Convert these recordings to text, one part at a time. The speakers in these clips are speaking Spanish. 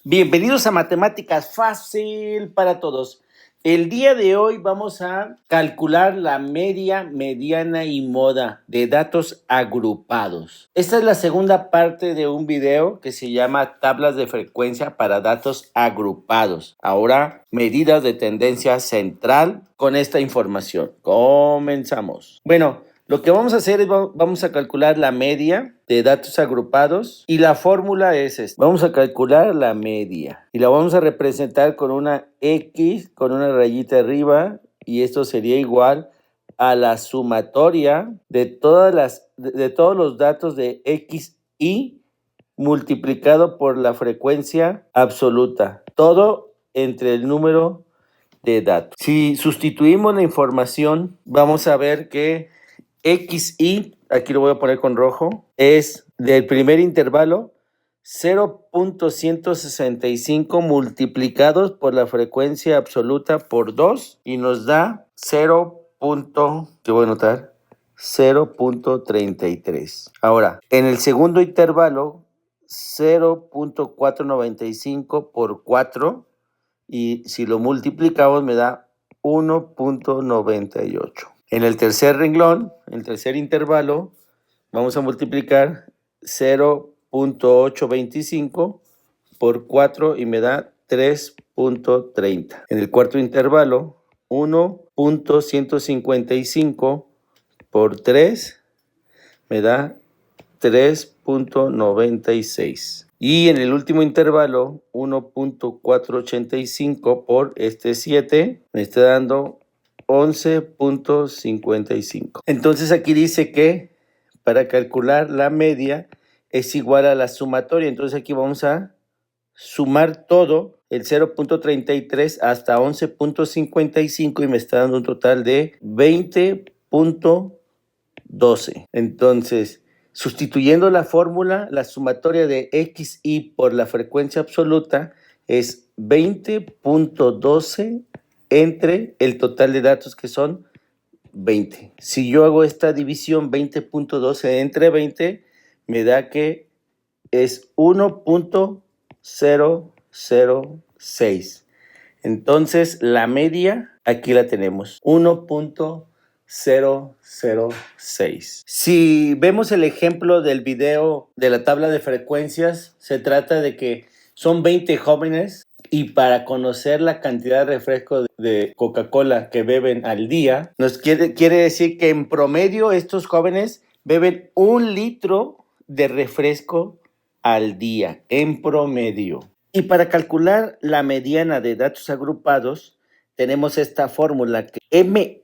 Bienvenidos a Matemáticas Fácil para Todos. El día de hoy vamos a calcular la media, mediana y moda de datos agrupados. Esta es la segunda parte de un video que se llama Tablas de frecuencia para datos agrupados. Ahora, medidas de tendencia central con esta información. Comenzamos. Bueno, lo que vamos a hacer es vamos a calcular la media de datos agrupados y la fórmula es esta. Vamos a calcular la media y la vamos a representar con una X, con una rayita arriba, y esto sería igual a la sumatoria de todos los datos de X y multiplicado por la frecuencia absoluta. Todo entre el número de datos. Si sustituimos la información, vamos a ver que XY, aquí lo voy a poner con rojo, es del primer intervalo 0.165 multiplicados por la frecuencia absoluta por 2 y nos da 0.33. Ahora, en el segundo intervalo 0.495 por 4 y si lo multiplicamos me da 1.98. En el tercer renglón, el tercer intervalo, vamos a multiplicar 0.825 por 4 y me da 3.30. En el cuarto intervalo, 1.155 por 3 me da 3.96. Y en el último intervalo, 1.485 por 7 me está dando 11.55. Entonces aquí dice que para calcular la media es igual a la sumatoria. Entonces aquí vamos a sumar todo, el 0.33 hasta 11.55 y me está dando un total de 20.12. Entonces, sustituyendo la fórmula, la sumatoria de XY por la frecuencia absoluta es 20.12 entre el total de datos que son 20. Si yo hago esta división 20.12 entre 20, me da que es 1.006. Entonces la media aquí la tenemos, 1.006. Si vemos el ejemplo del video de la tabla de frecuencias, se trata de que son 20 jóvenes y para conocer la cantidad de refresco de Coca-Cola que beben al día, quiere decir que en promedio estos jóvenes beben 1 litro de refresco al día, en promedio. Y para calcular la mediana de datos agrupados, tenemos esta fórmula que ME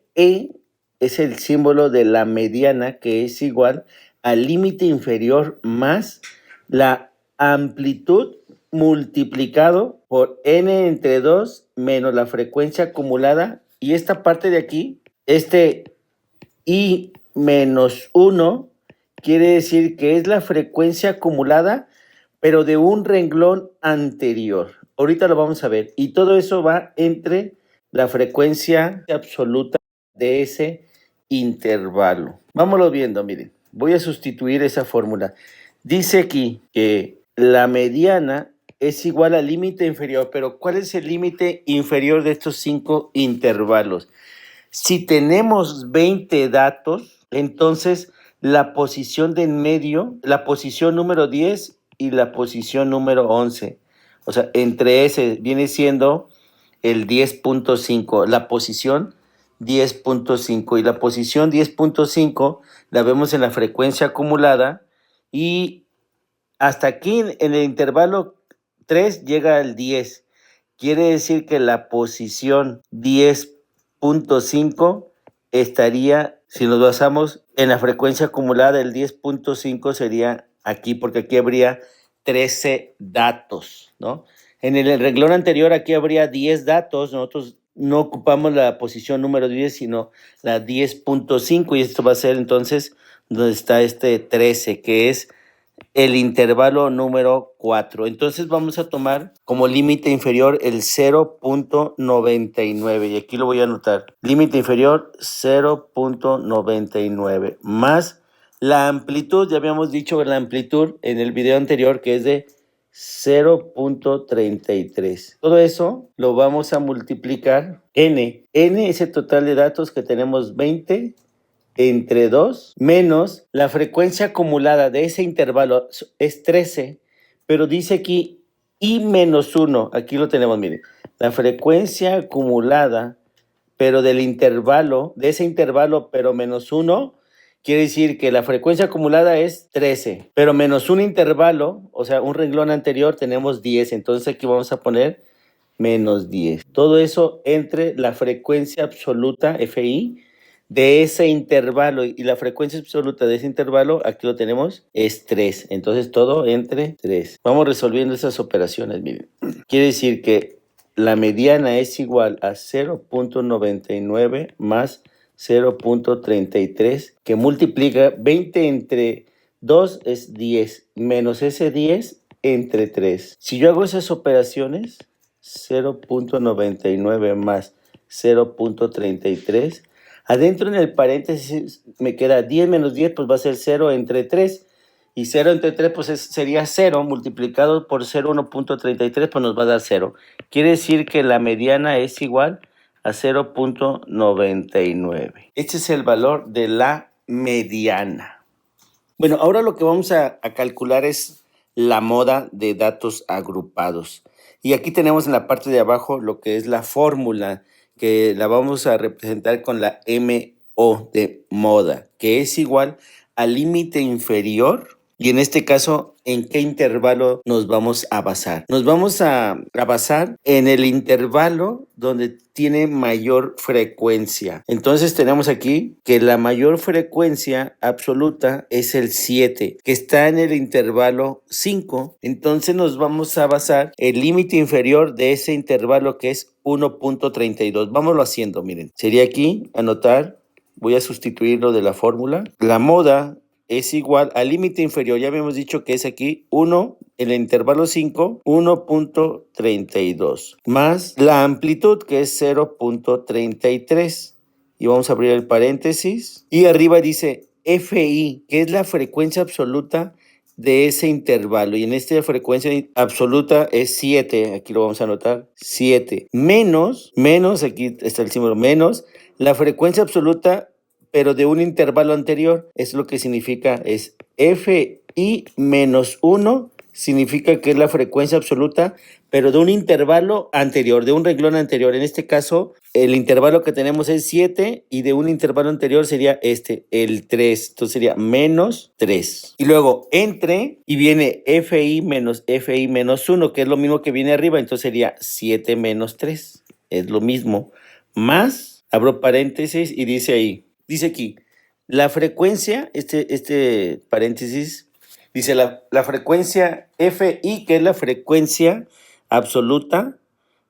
es el símbolo de la mediana, que es igual al límite inferior más la amplitud multiplicado por n entre 2 menos la frecuencia acumulada. Y esta parte de aquí, i menos 1, quiere decir que es la frecuencia acumulada, pero de un renglón anterior. Ahorita lo vamos a ver. Y todo eso va entre la frecuencia absoluta de ese intervalo. Vámonos viendo, miren. Voy a sustituir esa fórmula. Dice aquí que la mediana es igual al límite inferior, pero ¿cuál es el límite inferior de estos 5 intervalos? Si tenemos 20 datos, entonces la posición de en medio, la posición número 10 y la posición número 11, o sea, entre ese viene siendo el 10.5, la posición 10.5, y la posición 10.5 la vemos en la frecuencia acumulada, y hasta aquí en el intervalo 3 llega al 10. Quiere decir que la posición 10.5 estaría, si nos basamos en la frecuencia acumulada, el 10.5 sería aquí, porque aquí habría 13 datos, ¿no? En el renglón anterior aquí habría 10 datos, nosotros no ocupamos la posición número 10, sino la 10.5, y esto va a ser entonces donde está 13, que es el intervalo número 4. Entonces vamos a tomar como límite inferior el 0.99, y aquí lo voy a anotar. Límite inferior 0.99 más la amplitud. Ya habíamos dicho la amplitud en el video anterior, que es de 0.33. Todo eso lo vamos a multiplicar n. N es el total de datos que tenemos 20 entre 2 menos la frecuencia acumulada de ese intervalo es 13, pero dice aquí i menos 1. Aquí lo tenemos, miren. La frecuencia acumulada, pero del intervalo, de ese intervalo, pero menos 1, quiere decir que la frecuencia acumulada es 13, pero menos un intervalo, o sea, un renglón anterior, tenemos 10. Entonces aquí vamos a poner menos 10. Todo eso entre la frecuencia absoluta, FI, de ese intervalo. Y la frecuencia absoluta de ese intervalo, aquí lo tenemos, es 3. Entonces todo entre 3. Vamos resolviendo esas operaciones, miren. Quiere decir que la mediana es igual a 0.99 más 0.33, que multiplica 20 entre 2 es 10, menos ese 10 entre 3. Si yo hago esas operaciones, 0.99 más 0.33, adentro en el paréntesis me queda 10 menos 10, pues va a ser 0 entre 3. Y 0 entre 3 pues sería 0 multiplicado por 0,1.33, pues nos va a dar 0. Quiere decir que la mediana es igual a 0.99. Este es el valor de la mediana. Bueno, ahora lo que vamos a calcular es la moda de datos agrupados. Y aquí tenemos en la parte de abajo lo que es la fórmula, que la vamos a representar con la MO de moda, que es igual al límite inferior. Y en este caso, ¿en qué intervalo nos vamos a basar? Nos vamos a basar en el intervalo donde tiene mayor frecuencia. Entonces tenemos aquí que la mayor frecuencia absoluta es el 7, que está en el intervalo 5. Entonces nos vamos a basar el límite inferior de ese intervalo, que es 1.32. Vámonos haciendo, miren. Sería aquí, anotar, voy a sustituirlo de la fórmula. La moda es igual al límite inferior, ya habíamos dicho que es aquí 1, en el intervalo 5, 1.32, más la amplitud, que es 0.33. Y vamos a abrir el paréntesis. Y arriba dice FI, que es la frecuencia absoluta de ese intervalo. Y en esta frecuencia absoluta es 7. Aquí lo vamos a anotar. 7. Menos, aquí está el símbolo menos, la frecuencia absoluta pero de un intervalo anterior. Es lo que significa, es FI menos 1, significa que es la frecuencia absoluta, pero de un intervalo anterior, de un renglón anterior. En este caso, el intervalo que tenemos es 7 y de un intervalo anterior sería el 3. Entonces sería menos 3. Y luego entre y viene FI menos 1, que es lo mismo que viene arriba. Entonces sería 7 menos 3. Es lo mismo. Más, abro paréntesis y dice ahí, dice aquí, la frecuencia, este paréntesis, dice la frecuencia FI, que es la frecuencia absoluta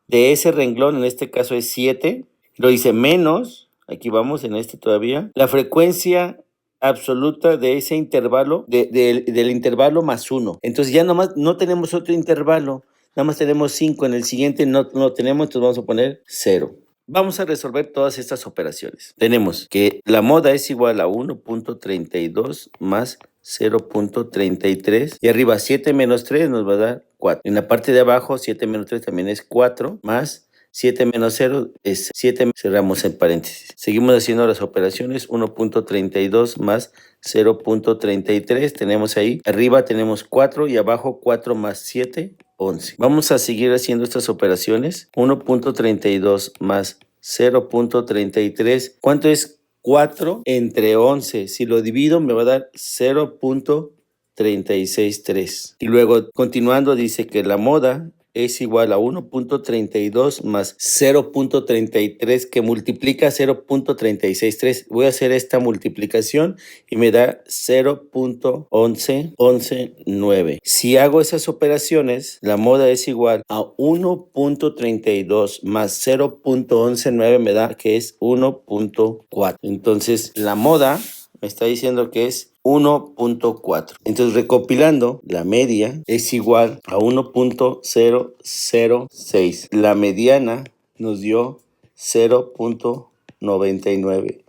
de ese renglón, en este caso es 7, lo dice menos, aquí vamos en todavía, la frecuencia absoluta de ese intervalo, del intervalo más 1. Entonces ya nomás no tenemos otro intervalo, nada más tenemos 5, en el siguiente no tenemos, entonces vamos a poner 0. Vamos a resolver todas estas operaciones. Tenemos que la moda es igual a 1.32 más 0.33. Y arriba 7 menos 3 nos va a dar 4. En la parte de abajo 7 menos 3 también es 4 más 7 menos 0 es 7. Cerramos el paréntesis. Seguimos haciendo las operaciones. 1.32 más 0.33. Tenemos ahí. Arriba tenemos 4 y abajo 4 más 7. 11. Vamos a seguir haciendo estas operaciones. 1.32 más 0.33. ¿Cuánto es 4 entre 11? Si lo divido me va a dar 0.363. Y luego continuando dice que la moda es igual a 1.32 más 0.33, que multiplica 0.363. Voy a hacer esta multiplicación y me da 0.119. Si hago esas operaciones, la moda es igual a 1.32 más 0.119, me da que es 1.4. Entonces, la moda me está diciendo que es 1.4. Entonces, recopilando, la media es igual a 1.006. La mediana nos dio 0.99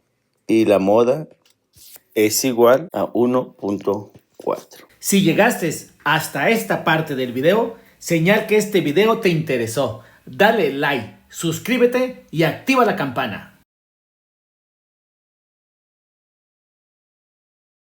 y la moda es igual a 1.4. Si llegaste hasta esta parte del video, señal que este video te interesó. Dale like, suscríbete y activa la campana.